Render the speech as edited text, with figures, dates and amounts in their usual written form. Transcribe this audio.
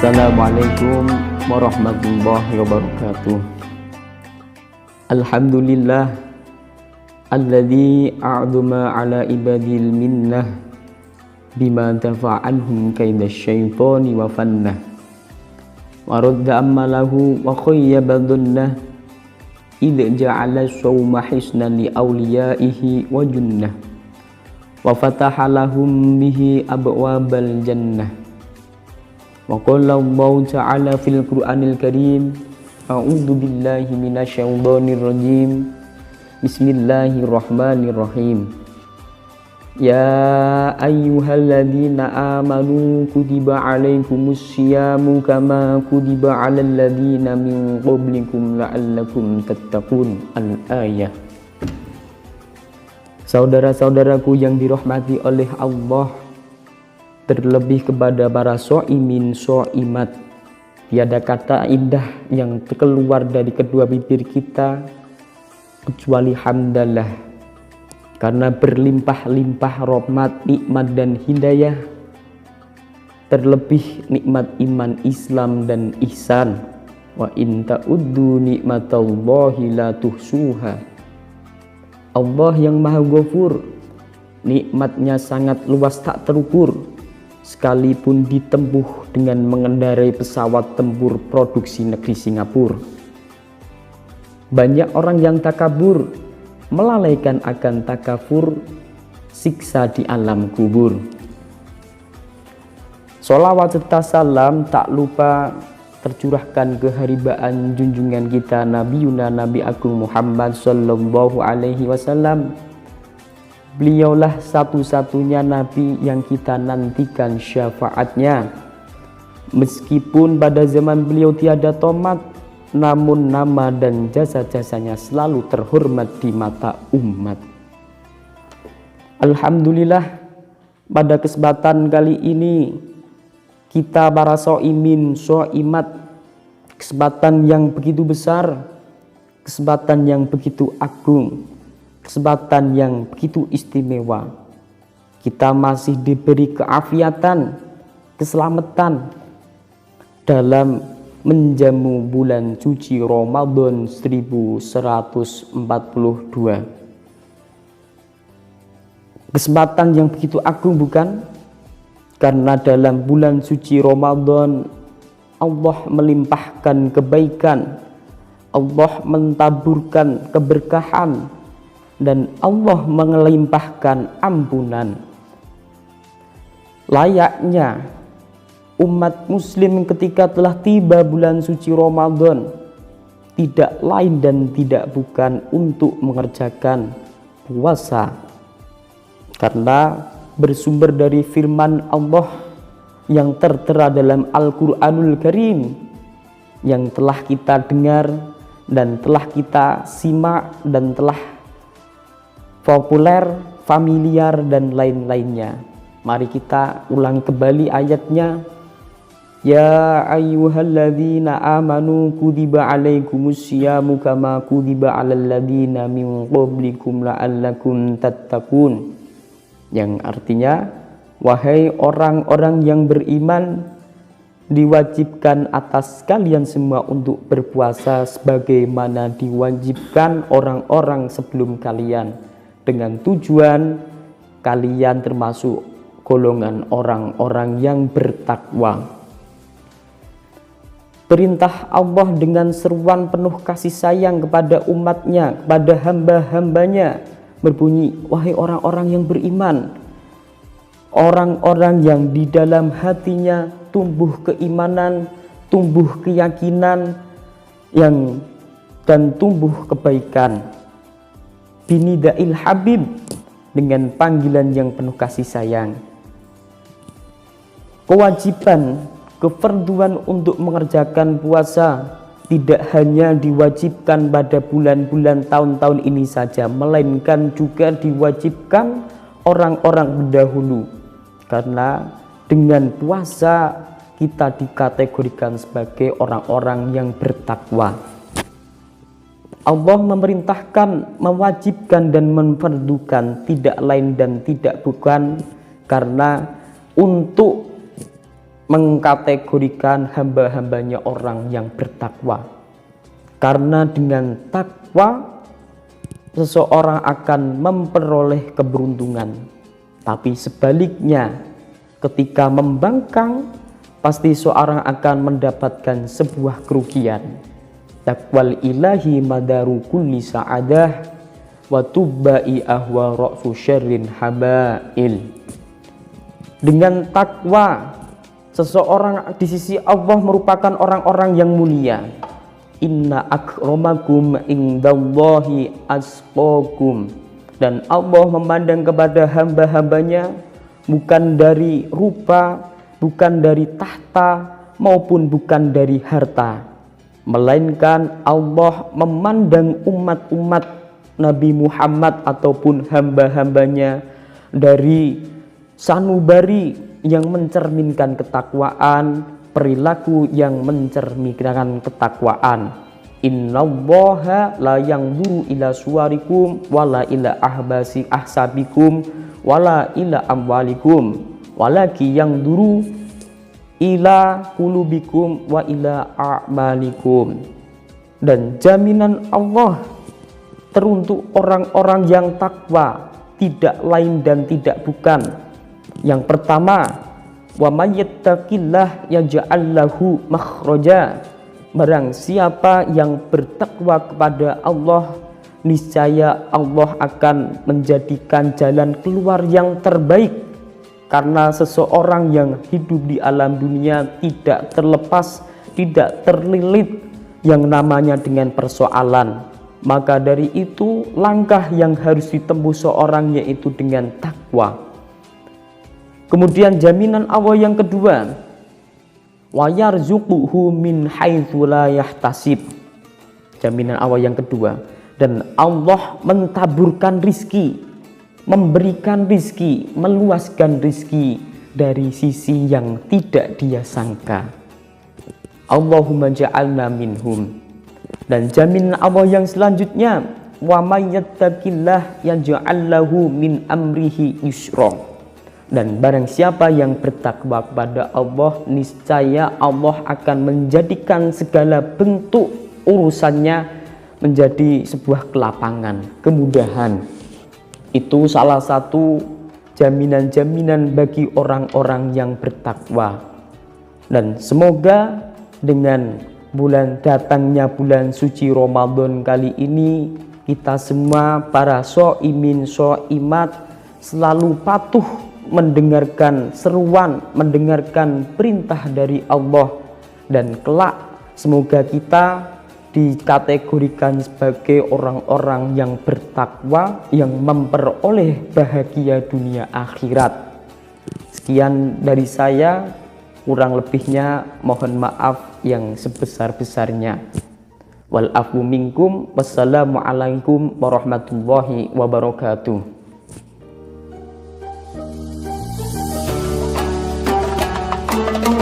Assalamualaikum warahmatullahi wabarakatuh. Alhamdulillah alladzi a'dama ala ibadil minnah bima tafa'anhum kaidasyaitani wa fannah wa radda ammalahu wa khayyaba dhunnah idh ja'ala sawma hisnan li awliyaihi wa junnah wa fataha lahum bihi abwabal jannah. Wa qala Allah ta'ala fil Qur'anil Karim, a'udzu billahi minasyaitonir rajim. Bismillahirrahmanirrahim. Ya ayyuhalladzina amanu kutiba 'alaikumus syiyamu kama kutiba 'alal ladzina min qablikum la'allakum tattaqun. Al-ayah. Saudara-saudaraku yang dirahmati oleh Allah, terlebih kepada para so'imin so'imat, tiada kata indah yang keluar dari kedua bibir kita kecuali hamdalah, karena berlimpah-limpah rahmat, nikmat dan hidayah, terlebih nikmat iman, Islam dan ihsan. Wa in ta'uddu nikmatallahi la tuhsuha. Allah yang Maha Ghafur, nikmatnya sangat luas tak terukur, sekalipun ditempuh dengan mengendarai pesawat tempur produksi negeri Singapura. Banyak orang yang takabur melalaikan akan takafur, siksa di alam kubur. Sholawat serta salam tak lupa tercurahkan keharibaan junjungan kita Nabi Agung Muhammad sallallahu alaihi wasallam. Beliaulah satu-satunya Nabi yang kita nantikan syafaatnya. Meskipun pada zaman beliau tiada tomat, namun nama dan jasa-jasanya selalu terhormat di mata umat. Alhamdulillah, pada kesempatan kali ini kita para so'imin, so'imat, kesempatan yang begitu besar, kesempatan yang begitu agung, kesempatan yang begitu istimewa. Kita masih diberi keafiatan, keselamatan dalam menjamu bulan suci Ramadan 1142. Kesempatan yang begitu agung, bukan? Karena dalam bulan suci Ramadan Allah melimpahkan kebaikan, Allah mentaburkan keberkahan, dan Allah melimpahkan ampunan. Layaknya umat muslim ketika telah tiba bulan suci Ramadan, tidak lain dan tidak bukan untuk mengerjakan puasa, karena bersumber dari firman Allah yang tertera dalam Al-Quranul Karim yang telah kita dengar dan telah kita simak dan telah populer, familiar, dan lain-lainnya. Mari kita ulang kembali ayatnya. Ya ayyuhalladzina amanu kutiba 'alaikumus syiyamu kama kutiba 'alal ladzina min qablikum la'allakum tattaqun. Yang artinya, wahai orang-orang yang beriman, diwajibkan atas kalian semua untuk berpuasa sebagaimana diwajibkan orang-orang sebelum kalian, dengan tujuan kalian termasuk golongan orang-orang yang bertakwa. Perintah Allah dengan seruan penuh kasih sayang kepada umatnya, kepada hamba-hambanya berbunyi, wahai orang-orang yang beriman, orang-orang yang di dalam hatinya tumbuh keimanan, tumbuh keyakinan, dan tumbuh kebaikan. Binidail Habib, dengan panggilan yang penuh kasih sayang. Kewajiban, kefarduan untuk mengerjakan puasa tidak hanya diwajibkan pada bulan-bulan tahun-tahun ini saja, melainkan juga diwajibkan orang-orang pendahulu, karena dengan puasa kita dikategorikan sebagai orang-orang yang bertakwa. Allah memerintahkan, mewajibkan dan memfardukan tidak lain dan tidak bukan karena untuk mengkategorikan hamba-hambanya orang yang bertakwa. Karena dengan takwa seseorang akan memperoleh keberuntungan. Tapi sebaliknya, ketika membangkang, pasti seorang akan mendapatkan sebuah kerugian. Taqwal ilahi madaru kulli sa'adah wa tubba'i ahwa ra'su syarrin habail. Dengan takwa, seseorang di sisi Allah merupakan orang-orang yang mulia. Inna akramakum indallahi asqakum. Dan Allah memandang kepada hamba-hambanya bukan dari rupa, bukan dari tahta, maupun bukan dari harta, melainkan Allah memandang umat-umat Nabi Muhammad ataupun hamba-hambanya dari sanubari yang mencerminkan ketakwaan, perilaku yang mencerminkan ketakwaan. Innallaha la yanzuru ila suwarikum wala ila ahbasi ahsabikum wala ila amwalikum walaki yanzuru ila qulubikum wa ila a'malikum. Dan jaminan Allah teruntuk orang-orang yang takwa tidak lain dan tidak bukan. Yang pertama, wa may yattaqillah yaj'al lahu makhraja. Barang siapa yang bertakwa kepada Allah, niscaya Allah akan menjadikan jalan keluar yang terbaik. Karena seseorang yang hidup di alam dunia tidak terlepas, tidak terlilit yang namanya dengan persoalan. Maka dari itu langkah yang harus ditempuh seorang yaitu dengan takwa. Kemudian jaminan Allah yang kedua, wa yarzuquhu min haitsu la yahtasib. Jaminan Allah yang kedua, dan Allah mentaburkan rizki, memberikan rizki, meluaskan rizki dari sisi yang tidak dia sangka. Allahumma ja'alna minhum. Dan jaminan Allah yang selanjutnya, wa may yattaqillah yaj'al lahu min amrihi yusra. Dan barang siapa yang bertakwa kepada Allah, niscaya Allah akan menjadikan segala bentuk urusannya menjadi sebuah kelapangan, kemudahan. Itu salah satu jaminan-jaminan bagi orang-orang yang bertakwa. Dan semoga dengan datangnya bulan suci Ramadan kali ini, kita semua para shaimin shaimat selalu patuh mendengarkan seruan, mendengarkan perintah dari Allah, dan kelak semoga kita dikategorikan sebagai orang-orang yang bertakwa yang memperoleh bahagia dunia akhirat. Sekian dari saya, kurang lebihnya mohon maaf yang sebesar-besarnya. Wal afu minkum, wassalamualaikum warahmatullahi wabarakatuh.